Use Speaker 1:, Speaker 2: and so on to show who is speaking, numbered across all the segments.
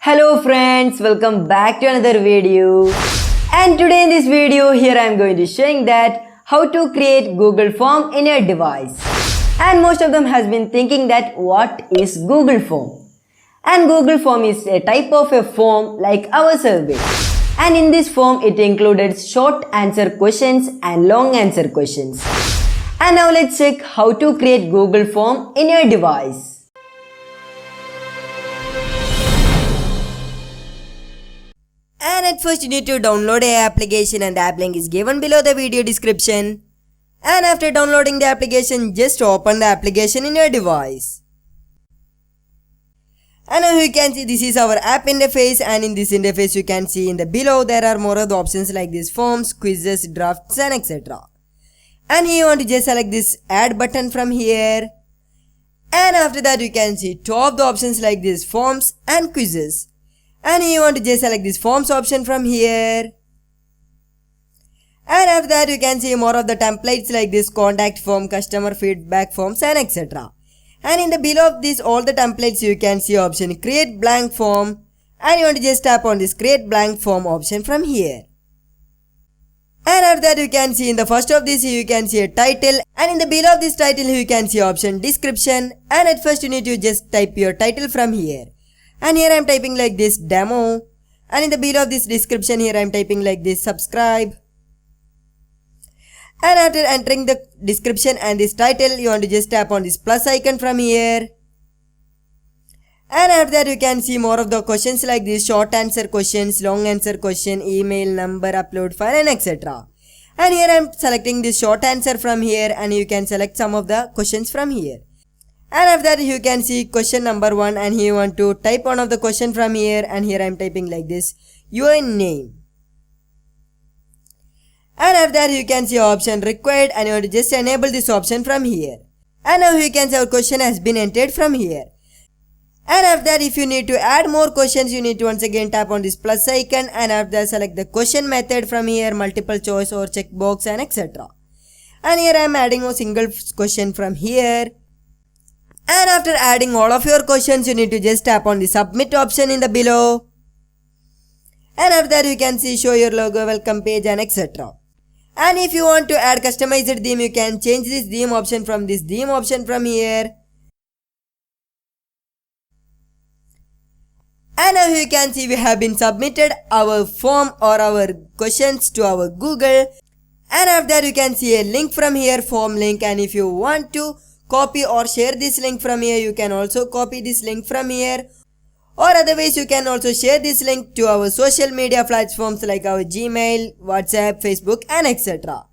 Speaker 1: Hello friends, welcome back to another video. And today in this video here I am going to showing that how to create Google form in your device. And most of them has been thinking that what is Google form? And Google form is a type of a form like our survey. And in this form it included short answer questions and long answer questions. And now let's check how to create Google form in your device. And at first you need to download a application and the app link is given below the video description. And after downloading the application, just open the application in your device. And now you can see this is our app interface, and in this interface you can see in the below there are more of the options like this forms, quizzes, drafts and etc. And here you want to just select this add button from here. And after that you can see top the options like this forms and quizzes. And you want to just select this forms option from here. And after that you can see more of the templates like this contact form, customer feedback forms and etc. And in the below of this all the templates you can see option create blank form, and you want to just tap on this create blank form option from here. And after that you can see in the first of this you can see a title, and in the below of this title you can see option description, and at first you need to just type your title from here. And here I am typing like this demo, and in the below of this description here I am typing like this subscribe. And after entering the description and this title you want to just tap on this plus icon from here. And after that you can see more of the questions like this short answer questions, long answer question, email, number, upload file and etc. And here I am selecting this short answer from here, and you can select some of the questions from here. And after that you can see question number 1, and here you want to type one of the question from here, and here I am typing like this your name. And after that you can see option required, and you want to just enable this option from here. And now you can see our question has been entered from here. And after that if you need to add more questions you need to once again tap on this plus icon, and after that select the question method from here, multiple choice or checkbox and etc. And here I am adding a single question from here. And after adding all of your questions you need to just tap on the submit option in the below. And after that you can see show your logo, welcome page and etc. And if you want to add customized theme you can change this theme option from this theme option from here. And now you can see we have been submitted our form or our questions to our Google. And after that you can see a link from here, form link, and if you want to copy or share this link from here you can also copy this link from here, or otherwise you can also share this link to our social media platforms like our Gmail, WhatsApp, Facebook and etc.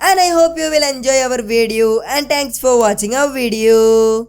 Speaker 1: And I hope you will enjoy our video, and thanks for watching our video.